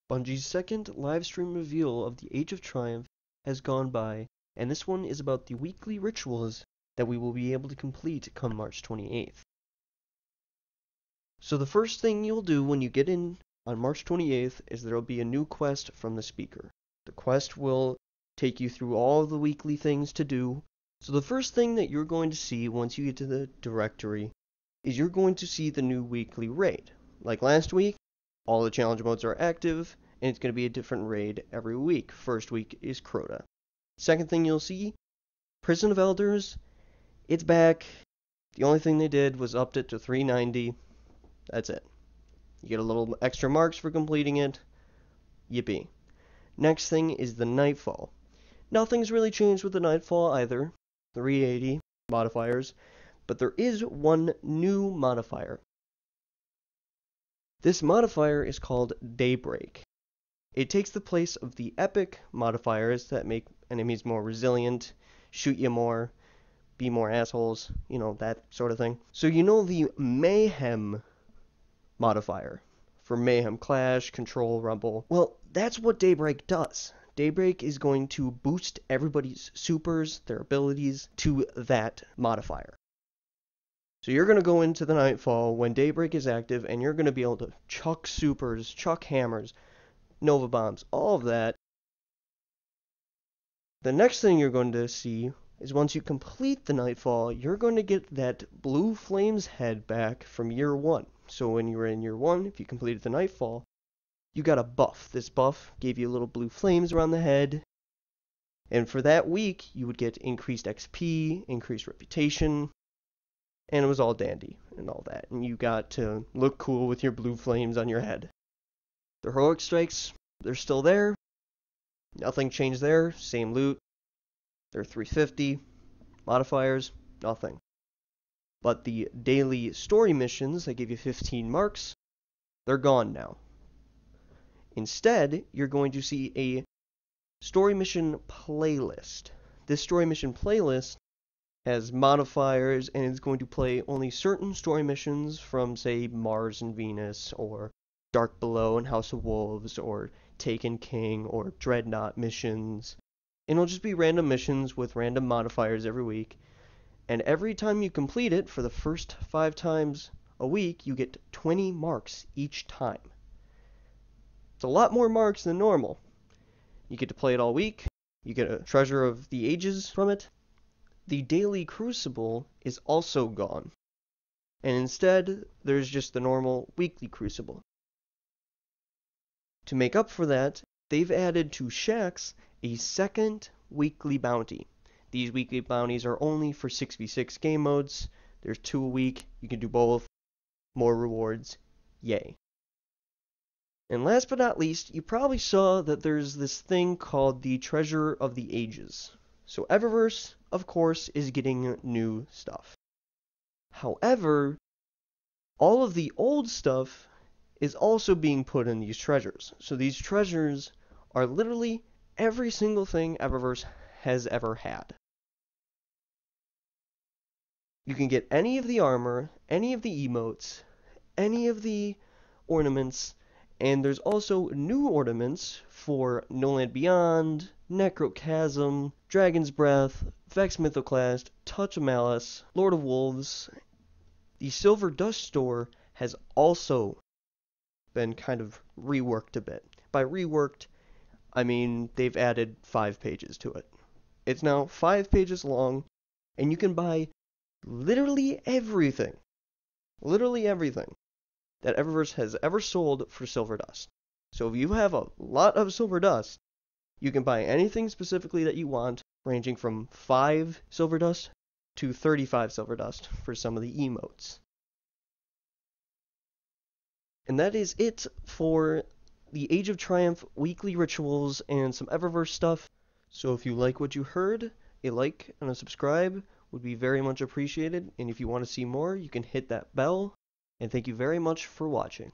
Bungie's second live stream reveal of the Age of Triumph has gone by, and this one is about the weekly rituals that we will be able to complete come March 28th. So the first thing you'll do when you get in on March 28th is there will be a new quest from the speaker. The quest will take you through all the weekly things to do. So the first thing that you're going to see once you get to the directory is you're going to see the new weekly raid. Like last week, all the challenge modes are active, and it's going to be a different raid every week. First week is Crota. Second thing you'll see, Prison of Elders, it's back. The only thing they did was upped it to 390. That's it. You get a little extra marks for completing it. Yippee. Next thing is the Nightfall. Nothing's really changed with the Nightfall either. 380 modifiers. But there is one new modifier. This modifier is called Daybreak. It takes the place of the epic modifiers that make enemies more resilient, shoot you more, be more assholes, that sort of thing. So you know the Mayhem modifier for Mayhem, Clash, Control, Rumble. Well, that's what Daybreak does. Daybreak is going to boost everybody's supers, their abilities, to that modifier. So you're going to go into the Nightfall when Daybreak is active, and you're going to be able to chuck supers, chuck hammers, Nova Bombs, all of that. The next thing you're going to see is once you complete the Nightfall, you're going to get that Blue Flames head back from year 1. So when you were in year 1, if you completed the Nightfall, you got a buff. This buff gave you little blue flames around the head. And for that week, you would get increased XP, increased reputation, and it was all dandy and all that. And you got to look cool with your blue flames on your head. The Heroic Strikes, they're still there. Nothing changed there. Same loot. They're 350. Modifiers, nothing. But the daily story missions that give you 15 marks, they're gone now. Instead, you're going to see a story mission playlist. This story mission playlist has modifiers, and it's going to play only certain story missions from, say, Mars and Venus, or Dark Below and House of Wolves, or Taken King, or Dreadnought missions. And it'll just be random missions with random modifiers every week. And every time you complete it, for the first 5 times a week, you get 20 marks each time. It's a lot more marks than normal. You get to play it all week. You get a Treasure of the Ages from it. The Daily Crucible is also gone. And instead, there's just the normal weekly Crucible. To make up for that, they've added to Shacks a second weekly bounty. These weekly bounties are only for 6v6 game modes. There's 2 a week. You can do both. More rewards. Yay. And last but not least, you probably saw that there's this thing called the Treasure of the Ages. So Eververse, of course, is getting new stuff. However, all of the old stuff is also being put in these treasures. So these treasures are literally every single thing Eververse has ever had. You can get any of the armor, any of the emotes, any of the ornaments, and there's also new ornaments for No Land Beyond, Necrochasm, Dragon's Breath, Vex Mythoclast, Touch of Malice, Lord of Wolves. The Silver Dust Store has also been kind of reworked a bit. By reworked, I mean they've added 5 pages to it. It's now 5 pages long, and you can buy literally everything that Eververse has ever sold for Silver Dust. So if you have a lot of Silver Dust, you can buy anything specifically that you want, ranging from 5 Silver Dust to 35 Silver Dust for some of the emotes. And that is it for the Age of Triumph weekly rituals and some Eververse stuff. So if you like what you heard, a like and a subscribe would be very much appreciated. And if you want to see more, you can hit that bell. And thank you very much for watching.